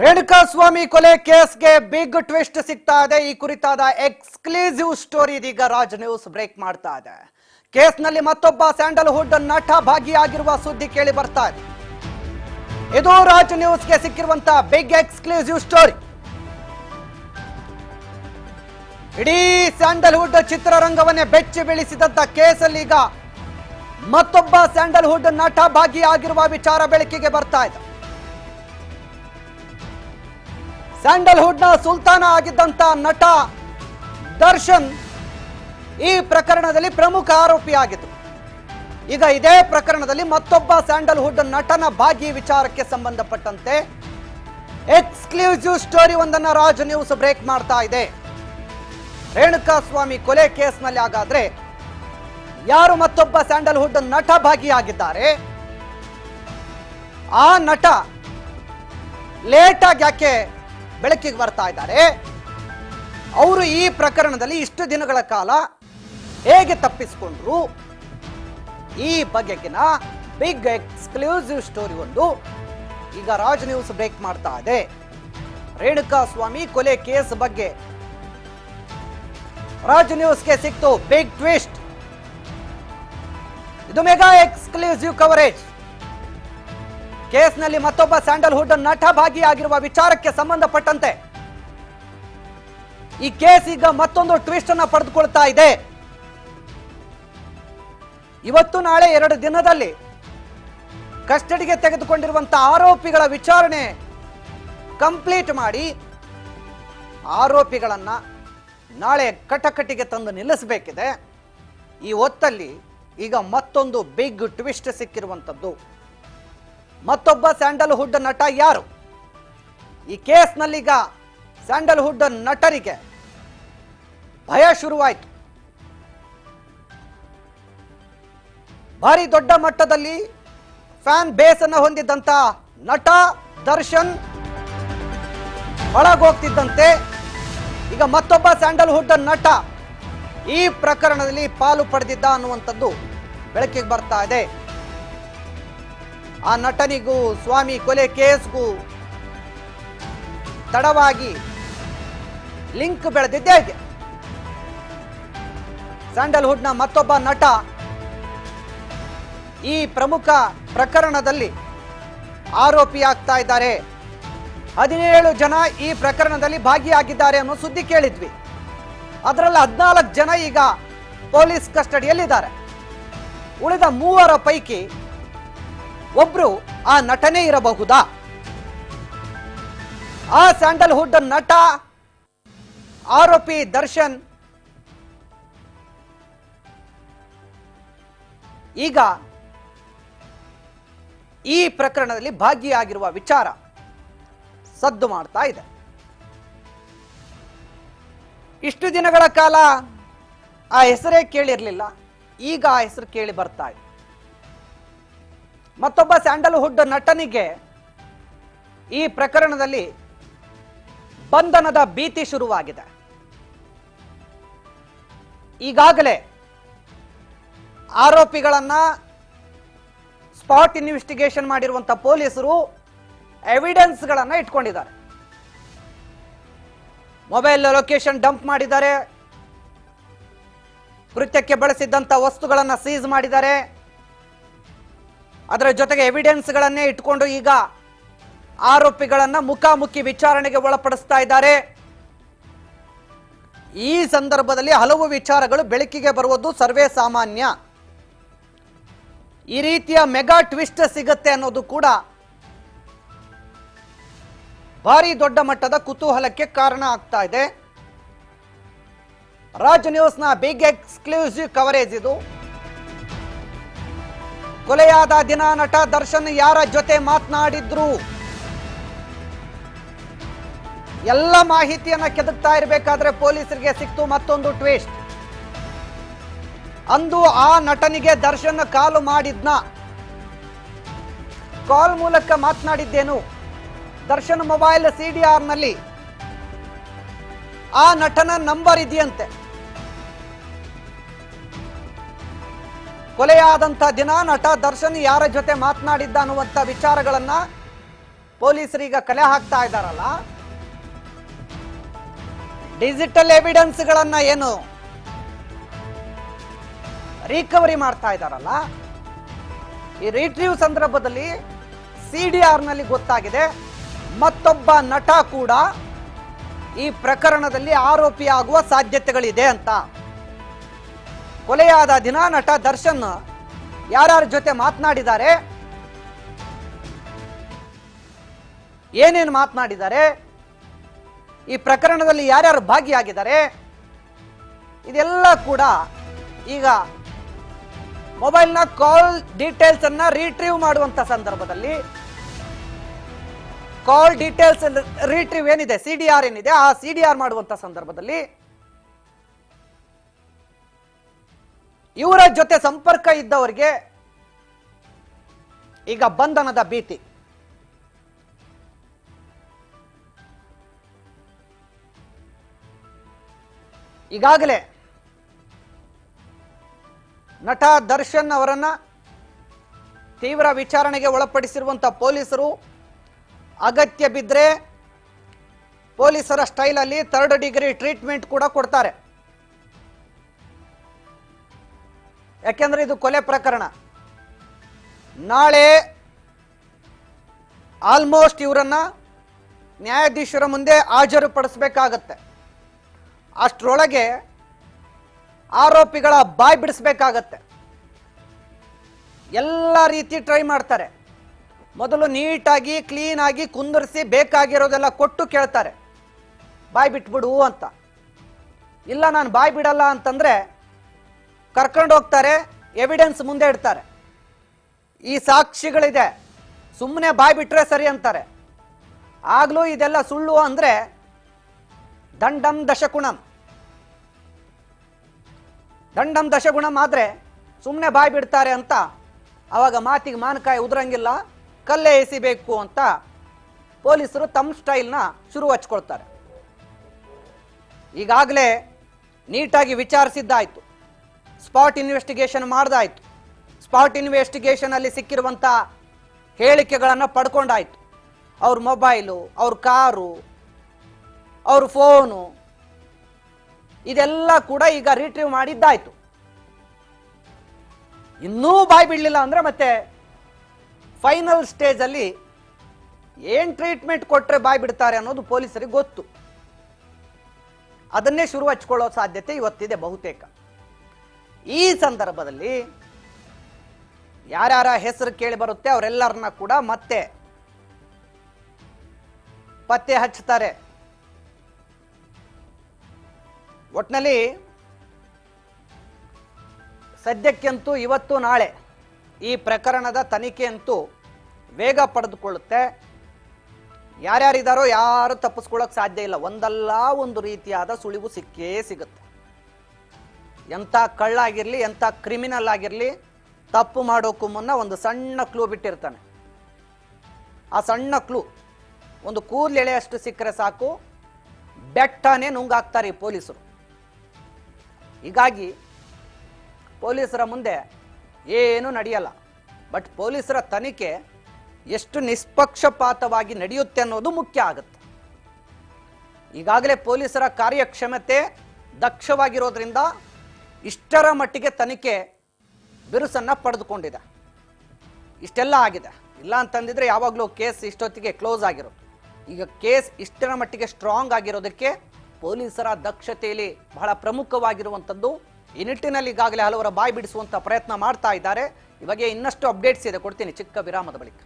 ರೇಣುಕಾಸ್ವಾಮಿ ಕೊಲೆ ಕೇಸ್ಗೆ big twist ಸಿಗ್ತಾ ಇದೆ. ಈ ಕುರಿತಾದ ಎಕ್ಸ್ಕ್ಲೂಸಿವ್ ಸ್ಟೋರಿ ಇದೀಗ ರಾಜ್ ನ್ಯೂಸ್ ಬ್ರೇಕ್ ಮಾಡ್ತಾ ಇದೆ. ಕೇಸ್ನಲ್ಲಿ ಮತ್ತೊಬ್ಬ ಸ್ಯಾಂಡಲ್ವುಡ್ ನಟ ಭಾಗಿಯಾಗಿರುವ ಸುದ್ದಿ ಕೇಳಿ ಬರ್ತಾ ಇದೆ. ಇದು ರಾಜ್ ನ್ಯೂಸ್ಗೆ ಸಿಕ್ಕಿರುವಂತಹ ಬಿಗ್ ಎಕ್ಸ್ಕ್ಲೂಸಿವ್ ಸ್ಟೋರಿ. ಇಡೀ ಸ್ಯಾಂಡಲ್ವುಡ್ ಚಿತ್ರರಂಗವನ್ನೇ ಬೆಚ್ಚಿ ಬೀಳಿಸಿದಂತ ಕೇಸಲ್ಲಿ ಈಗ ಮತ್ತೊಬ್ಬ ಸ್ಯಾಂಡಲ್ವುಡ್ ನಟ ಭಾಗಿಯಾಗಿರುವ ವಿಚಾರ ಬೆಳಕಿಗೆ ಬರ್ತಾ ಇದೆ. ಸ್ಯಾಂಡಲ್ವುಡ್ ನ ಸುಲ್ತಾನ ಆಗಿದ್ದಂತ ನಟ ದರ್ಶನ್ ಈ ಪ್ರಕರಣದಲ್ಲಿ ಪ್ರಮುಖ ಆರೋಪಿಯಾಗಿದ್ದರು. ಈಗ ಇದೇ ಪ್ರಕರಣದಲ್ಲಿ ಮತ್ತೊಬ್ಬ ಸ್ಯಾಂಡಲ್ವುಡ್ ನಟನ ಭಾಗಿ ವಿಚಾರಕ್ಕೆ ಸಂಬಂಧಪಟ್ಟಂತೆ ಎಕ್ಸ್ಕ್ಲೂಸಿವ್ ಸ್ಟೋರಿ ಒಂದನ್ನ ರಾಜ್ ನ್ಯೂಸ್ ಬ್ರೇಕ್ ಮಾಡ್ತಾ ಇದೆ. ರೇಣುಕಾಸ್ವಾಮಿ ಕೊಲೆ ಕೇಸ್ನಲ್ಲಿ ಹಾಗಾದ್ರೆ ಯಾರು ಮತ್ತೊಬ್ಬ ಸ್ಯಾಂಡಲ್ವುಡ್ ನಟ ಭಾಗಿಯಾಗಿದ್ದಾರೆ? ಆ ನಟ ಲೇಟ್ ಆಗಿ ಯಾಕೆ ಬೆಳಕಿಗೆ ಬರ್ತಾ ಇದ್ದಾರೆ? ಅವರು ಈ ಪ್ರಕರಣದಲ್ಲಿ ಇಷ್ಟು ದಿನಗಳ ಕಾಲ ಹೇಗೆ ತಪ್ಪಿಸಿಕೊಂಡ್ರು? ಈ ಬಗೆಗಿನ ಬಿಗ್ ಎಕ್ಸ್ಕ್ಲೂಸಿವ್ ಸ್ಟೋರಿ ಒಂದು ಈಗ ರಾಜ್ ನ್ಯೂಸ್ ಬ್ರೇಕ್ ಮಾಡ್ತಾ ಇದೆ. ರೇಣುಕಾಸ್ವಾಮಿ ಕೊಲೆ ಕೇಸ್ ಬಗ್ಗೆ ರಾಜ್ ನ್ಯೂಸ್ಗೆ ಸಿಕ್ತು ಬಿಗ್ ಟ್ವಿಸ್ಟ್. ಇದು ಮೆಗಾ ಎಕ್ಸ್ಕ್ಲೂಸಿವ್ ಕವರೇಜ್. ಕೇಸ್ನಲ್ಲಿ ಮತ್ತೊಬ್ಬ ಸ್ಯಾಂಡಲ್ವುಡ್ ನಟ ಭಾಗಿಯಾಗಿರುವ ವಿಚಾರಕ್ಕೆ ಸಂಬಂಧಪಟ್ಟಂತೆ ಈ ಕೇಸ್ ಈಗ ಮತ್ತೊಂದು ಟ್ವಿಸ್ಟ್ ಅನ್ನ ಪಡೆದುಕೊಳ್ತಾ ಇದೆ. ಇವತ್ತು ನಾಳೆ 2 ದಿನದಲ್ಲಿ ಕಸ್ಟಡಿಗೆ ತೆಗೆದುಕೊಂಡಿರುವಂತಹ ಆರೋಪಿಗಳ ವಿಚಾರಣೆ ಕಂಪ್ಲೀಟ್ ಮಾಡಿ ಆರೋಪಿಗಳನ್ನ ನಾಳೆ ಕಟಕಟಿಗೆ ತಂದು ನಿಲ್ಲಿಸಬೇಕಿದೆ. ಈ ಹೊತ್ತಲ್ಲಿ ಈಗ ಮತ್ತೊಂದು ಬಿಗ್ ಟ್ವಿಸ್ಟ್ ಸಿಕ್ಕಿರುವಂಥದ್ದು. ಮತ್ತೊಬ್ಬ ಸ್ಯಾಂಡಲ್ವುಡ್ ನಟ ಯಾರು? ಈ ಕೇಸ್ನಲ್ಲೀಗ ಸ್ಯಾಂಡಲ್ವುಡ್ ನಟರಿಗೆ ಭಯ ಶುರುವಾಯಿತು. ಭಾರಿ ದೊಡ್ಡ ಮಟ್ಟದಲ್ಲಿ ಫ್ಯಾನ್ ಬೇಸ್ ಅನ್ನು ಹೊಂದಿದ್ದಂತ ನಟ ದರ್ಶನ್ ಒಳಗೋಗ್ತಿದ್ದಂತೆ ಈಗ ಮತ್ತೊಬ್ಬ ಸ್ಯಾಂಡಲ್ವುಡ್ ನಟ ಈ ಪ್ರಕರಣದಲ್ಲಿ ಪಾಲು ಪಡೆದಿದ್ದ ಅನ್ನುವಂಥದ್ದು ಬೆಳಕಿಗೆ ಬರ್ತಾ ಇದೆ. ಆ ನಟನಿಗೂ ಸ್ವಾಮಿ ಕೊಲೆ ಕೇಸ್ಗೂ ತಡವಾಗಿ ಲಿಂಕ್ ಬೆಳೆದಿದ್ದೇ ಇದೆ. ಸ್ಯಾಂಡಲ್ವುಡ್ನ ಮತ್ತೊಬ್ಬ ನಟ ಈ ಪ್ರಮುಖ ಪ್ರಕರಣದಲ್ಲಿ ಆರೋಪಿಯಾಗ್ತಾ ಇದ್ದಾರೆ. 17 ಜನ ಈ ಪ್ರಕರಣದಲ್ಲಿ ಭಾಗಿಯಾಗಿದ್ದಾರೆ ಅನ್ನೋ ಸುದ್ದಿ ಕೇಳಿದ್ವಿ. ಅದರಲ್ಲಿ 14 ಜನ ಈಗ ಪೊಲೀಸ್ ಕಸ್ಟಡಿಯಲ್ಲಿದ್ದಾರೆ. ಉಳಿದ 3 ಪೈಕಿ ಒಬ್ರು ಆ ನಟನೇ ಇರಬಹುದಾ? ಆ ಸ್ಯಾಂಡಲ್ವುಡ್ ನಟ ಆರೋಪಿ ದರ್ಶನ್ ಈಗ ಈ ಪ್ರಕರಣದಲ್ಲಿ ಭಾಗಿಯಾಗಿರುವ ವಿಚಾರ ಸದ್ದು ಮಾಡ್ತಾ ಇದೆ. ಇಷ್ಟು ದಿನಗಳ ಕಾಲ ಆ ಹೆಸರೇ ಕೇಳಿರಲಿಲ್ಲ, ಈಗ ಆ ಹೆಸರು ಕೇಳಿ ಬರ್ತಾ ಇದೆ. ಮತ್ತೊಬ್ಬ ಸ್ಯಾಂಡಲ್ವುಡ್ ನಟನಿಗೆ ಈ ಪ್ರಕರಣದಲ್ಲಿ ಬಂಧನದ ಭೀತಿ ಶುರುವಾಗಿದೆ. ಈಗಾಗಲೇ ಆರೋಪಿಗಳನ್ನ ಸ್ಪಾಟ್ ಇನ್ವೆಸ್ಟಿಗೇಷನ್ ಮಾಡಿರುವಂತಹ ಪೊಲೀಸರು ಎವಿಡೆನ್ಸ್ಗಳನ್ನ ಇಟ್ಕೊಂಡಿದ್ದಾರೆ. ಮೊಬೈಲ್ ಲೊಕೇಶನ್ ಡಂಪ್ ಮಾಡಿದ್ದಾರೆ, ಕೃತ್ಯಕ್ಕೆ ಬಳಸಿದ್ದಂಥ ವಸ್ತುಗಳನ್ನು ಸೀಸ್ ಮಾಡಿದ್ದಾರೆ. ಅದರ ಜೊತೆಗೆ ಎವಿಡೆನ್ಸ್ಗಳನ್ನೇ ಇಟ್ಕೊಂಡು ಈಗ ಆರೋಪಿಗಳನ್ನ ಮುಖಾಮುಖಿ ವಿಚಾರಣೆಗೆ ಒಳಪಡಿಸ್ತಾ ಇದ್ದಾರೆ. ಈ ಸಂದರ್ಭದಲ್ಲಿ ಹಲವು ವಿಚಾರಗಳು ಬೆಳಕಿಗೆ ಬರುವುದು ಸರ್ವೇ ಸಾಮಾನ್ಯ. ಈ ರೀತಿಯ ಮೆಗಾ ಟ್ವಿಸ್ಟ್ ಸಿಗುತ್ತೆ ಅನ್ನೋದು ಕೂಡ ಭಾರಿ ದೊಡ್ಡ ಮಟ್ಟದ ಕುತೂಹಲಕ್ಕೆ ಕಾರಣ ಆಗ್ತಾ ಇದೆ. ರಾಜ್ ನ್ಯೂಸ್ನ ಬಿಗ್ ಎಕ್ಸ್ಕ್ಲೂಸಿವ್ ಕವರೇಜ್ ಇದು. ಕೊಲೆಯಾದ ದಿನ ನಟ ದರ್ಶನ್ ಯಾರ ಜೊತೆ ಮಾತನಾಡಿದ್ರು? ಎಲ್ಲ ಮಾಹಿತಿಯನ್ನ ಕೆದಕ್ತಾ ಇರಬೇಕಾದ್ರೆ ಪೊಲೀಸರಿಗೆ ಸಿಕ್ತು ಮತ್ತೊಂದು ಟ್ವಿಸ್ಟ್. ಅಂದು ಆ ನಟನಿಗೆ ದರ್ಶನ್ ಕಾಲು ಮಾಡಿದ್ನ? ಕಾಲ್ ಮೂಲಕ ಮಾತನಾಡಿದ್ದೇನು? ದರ್ಶನ್ ಮೊಬೈಲ್ CDR ನಲ್ಲಿ ಆ ನಟನ ನಂಬರ್ ಇದೆಯಂತೆ. ಕೊಲೆಯಾದಂಥ ದಿನ ನಟ ದರ್ಶನ್ ಯಾರ ಜೊತೆ ಮಾತನಾಡಿದ್ದ ಅನ್ನುವಂಥ ವಿಚಾರಗಳನ್ನ ಪೊಲೀಸರೀಗ ಕಲೆ ಹಾಕ್ತಾ ಇದ್ದಾರಲ್ಲ, ಡಿಜಿಟಲ್ ಎವಿಡೆನ್ಸ್ಗಳನ್ನ ಏನು ರಿಕವರಿ ಮಾಡ್ತಾ ಇದ್ದಾರಲ್ಲ, ಈ ರಿಟ್ರೀವ್ ಸಂದರ್ಭದಲ್ಲಿ CDR ನಲ್ಲಿ ಗೊತ್ತಾಗಿದೆ ಮತ್ತೊಬ್ಬ ನಟ ಕೂಡ ಈ ಪ್ರಕರಣದಲ್ಲಿ ಆರೋಪಿಯಾಗುವ ಸಾಧ್ಯತೆಗಳಿದೆ ಅಂತ. ಕೊಲೆಯಾದ ದಿನ ನಟ ದರ್ಶನ್ ಯಾರ್ಯಾರ ಜೊತೆ ಮಾತನಾಡಿದ್ದಾರೆ, ಏನೇನು ಮಾತನಾಡಿದ್ದಾರೆ, ಈ ಪ್ರಕರಣದಲ್ಲಿ ಯಾರ್ಯಾರು ಭಾಗಿಯಾಗಿದ್ದಾರೆ, ಇದೆಲ್ಲ ಕೂಡ ಈಗ ಮೊಬೈಲ್ನ ಕಾಲ್ ಡೀಟೇಲ್ಸ್ ಅನ್ನ ರಿಟ್ರೀವ್ ಮಾಡುವಂತ ಸಂದರ್ಭದಲ್ಲಿ ಕಾಲ್ ಡೀಟೇಲ್ಸ್ ರಿಟ್ರೀವ್ ಏನಿದೆ, CDR ಏನಿದೆ, ಆ CDR ಮಾಡುವಂತ ಸಂದರ್ಭದಲ್ಲಿ ಇವರ ಜೊತೆ ಸಂಪರ್ಕ ಇದ್ದವರಿಗೆ ಈಗ ಬಂಧನದ ಭೀತಿ. ಈಗಾಗಲೇ ನಟ ದರ್ಶನ್ ಅವರನ್ನ ತೀವ್ರ ವಿಚಾರಣೆಗೆ ಒಳಪಡಿಸಿರುವಂತಹ ಪೊಲೀಸರು ಅಗತ್ಯ ಬಿದ್ದರೆ ಪೊಲೀಸರ ಸ್ಟೈಲಲ್ಲಿ 3rd ಡಿಗ್ರಿ ಟ್ರೀಟ್ಮೆಂಟ್ ಕೂಡ ಕೊಡ್ತಾರೆ. ಯಾಕೆಂದ್ರೆ ಇದು ಕೊಲೆ ಪ್ರಕರಣ. ನಾಳೆ ಆಲ್ಮೋಸ್ಟ್ ಇವರನ್ನ ನ್ಯಾಯಾಧೀಶರ ಮುಂದೆ ಹಾಜರುಪಡಿಸಬೇಕಾಗತ್ತೆ. ಅಷ್ಟರೊಳಗೆ ಆರೋಪಿಗಳ ಬಾಯಿ ಬಿಡಿಸ್ಬೇಕಾಗತ್ತೆ. ಎಲ್ಲ ರೀತಿ ಟ್ರೈ ಮಾಡ್ತಾರೆ. ಮೊದಲು ನೀಟಾಗಿ ಕ್ಲೀನ್ ಆಗಿ ಕುಂದರ್ಸಿ ಬೇಕಾಗಿರೋದೆಲ್ಲ ಕೊಟ್ಟು ಕೇಳ್ತಾರೆ, ಬಾಯಿ ಬಿಟ್ಬಿಡು ಅಂತ. ಇಲ್ಲ ನಾನು ಬಾಯಿ ಬಿಡಲ್ಲ ಅಂತಂದ್ರೆ ಕರ್ಕೊಂಡು ಹೋಗ್ತಾರೆ, ಎವಿಡೆನ್ಸ್ ಮುಂದೆ ಇಡ್ತಾರೆ. ಈ ಸಾಕ್ಷಿಗಳಿದೆ, ಸುಮ್ಮನೆ ಬಾಯಿ ಬಿಟ್ರೆ ಸರಿ ಅಂತಾರೆ. ಆಗ್ಲೂ ಇದೆಲ್ಲ ಸುಳ್ಳು ಅಂದ್ರೆ ದಂಡಂ ದಶಗುಣಂ, ದಂಡಂ ದಶಗುಣಂ ಆದ್ರೆ ಸುಮ್ಮನೆ ಬಾಯಿ ಬಿಡ್ತಾರೆ ಅಂತ ಅವಾಗ ಮಾತಿಗೆ ಮಾನಕಾಯಿ ಉದುರಂಗಿಲ್ಲ, ಕಲ್ಲೇ ಎಸಿಬೇಕು ಅಂತ ಪೊಲೀಸರು ತಮ್ಮ ಸ್ಟೈಲ್ನ ಶುರು ಹಚ್ಕೊಳ್ತಾರೆ. ಈಗಾಗಲೇ ನೀಟಾಗಿ ವಿಚಾರಿಸಿದ್ದಾಯ್ತು, ಸ್ಪಾಟ್ ಇನ್ವೆಸ್ಟಿಗೇಷನ್ ಮಾಡ್ದಾಯ್ತು, ಸ್ಪಾಟ್ ಇನ್ವೆಸ್ಟಿಗೇಷನ್ ಅಲ್ಲಿ ಸಿಕ್ಕಿರುವಂತ ಹೇಳಿಕೆಗಳನ್ನು ಪಡ್ಕೊಂಡಾಯ್ತು. ಅವ್ರ ಮೊಬೈಲು, ಅವ್ರ ಕಾರು, ಅವ್ರ ಫೋನು, ಇದೆಲ್ಲ ಕೂಡ ಈಗ ರಿಟ್ರೀವ್ ಮಾಡಿದ್ದಾಯ್ತು. ಇನ್ನೂ ಬಾಯಿ ಬಿಡಲಿಲ್ಲ ಅಂದ್ರೆ ಮತ್ತೆ ಫೈನಲ್ ಸ್ಟೇಜ್ ಅಲ್ಲಿ ಏನ್ ಟ್ರೀಟ್ಮೆಂಟ್ ಕೊಟ್ರೆ ಬಾಯಿ ಬಿಡ್ತಾರೆ ಅನ್ನೋದು ಪೊಲೀಸರಿಗೆ ಗೊತ್ತು. ಅದನ್ನೇ ಶುರು ಹಚ್ಕೊಳ್ಳೋ ಸಾಧ್ಯತೆ ಇವತ್ತಿದೆ ಬಹುತೇಕ. ಈ ಸಂದರ್ಭದಲ್ಲಿ ಯಾರ್ಯಾರ ಹೆಸರು ಕೇಳಿ ಬರುತ್ತೆ ಅವರೆಲ್ಲರನ್ನ ಕೂಡ ಮತ್ತೆ ಪತ್ತೆ ಹಚ್ಚುತ್ತಾರೆ. ಒಟ್ನಲ್ಲಿ ಸದ್ಯಕ್ಕಂತೂ ಇವತ್ತು ನಾಳೆ ಈ ಪ್ರಕರಣದ ತನಿಖೆ ಅಂತೂ ವೇಗ ಪಡೆದುಕೊಳ್ಳುತ್ತೆ. ಯಾರ್ಯಾರಿದ್ದಾರೋ ಯಾರು ತಪ್ಪಿಸ್ಕೊಳ್ಳೋಕೆ ಸಾಧ್ಯ ಇಲ್ಲ. ಒಂದಲ್ಲ ಒಂದು ರೀತಿಯಾದ ಸುಳಿವು ಸಿಕ್ಕೇ ಸಿಗುತ್ತೆ. ಎಂಥ ಕಳ್ಳಾಗಿರಲಿ, ಎಂಥ ಕ್ರಿಮಿನಲ್ ಆಗಿರಲಿ, ತಪ್ಪು ಮಾಡೋಕ್ಕೂ ಮುನ್ನ ಒಂದು ಸಣ್ಣ ಕ್ಲೂ ಬಿಟ್ಟಿರ್ತಾನೆ. ಆ ಸಣ್ಣ ಕ್ಲೂ ಒಂದು ಕೂದಲೆಳೆಯಷ್ಟು ಸಿಕ್ಕರೆ ಸಾಕು, ಬೆಟ್ಟನೇ ನುಂಗಾಕ್ತಾರೆ ಈ ಪೊಲೀಸರು. ಹೀಗಾಗಿ ಪೊಲೀಸರ ಮುಂದೆ ಏನೂ ನಡೆಯಲ್ಲ. ಬಟ್ ಪೊಲೀಸರ ತನಿಖೆ ಎಷ್ಟು ನಿಷ್ಪಕ್ಷಪಾತವಾಗಿ ನಡೆಯುತ್ತೆ ಅನ್ನೋದು ಮುಖ್ಯ ಆಗುತ್ತೆ. ಈಗಾಗಲೇ ಪೊಲೀಸರ ಕಾರ್ಯಕ್ಷಮತೆ ದಕ್ಷವಾಗಿರೋದ್ರಿಂದ ಇಷ್ಟರ ಮಟ್ಟಿಗೆ ತನಿಖೆ ಬಿರುಸನ್ನು ಪಡೆದುಕೊಂಡಿದೆ. ಇಷ್ಟೆಲ್ಲ ಆಗಿದೆ. ಇಲ್ಲ ಅಂತಂದಿದ್ರೆ ಯಾವಾಗಲೂ ಕೇಸ್ ಇಷ್ಟೊತ್ತಿಗೆ ಕ್ಲೋಸ್ ಆಗಿರೋದು. ಈಗ ಕೇಸ್ ಇಷ್ಟರ ಮಟ್ಟಿಗೆ ಸ್ಟ್ರಾಂಗ್ ಆಗಿರೋದಕ್ಕೆ ಪೊಲೀಸರ ದಕ್ಷತೆಯಲ್ಲಿ ಬಹಳ ಪ್ರಮುಖವಾಗಿರುವಂಥದ್ದು. ಈ ನಿಟ್ಟಿನಲ್ಲಿ ಈಗಾಗಲೇ ಹಲವರ ಬಾಯಿ ಬಿಡಿಸುವಂಥ ಪ್ರಯತ್ನ ಮಾಡ್ತಾ ಇದ್ದಾರೆ. ಈ ಬಗ್ಗೆ ಇನ್ನಷ್ಟು ಅಪ್ಡೇಟ್ಸ್ ಇದೆ, ಕೊಡ್ತೀನಿ ಚಿಕ್ಕ ವಿರಾಮದ ಬಳಿಕ.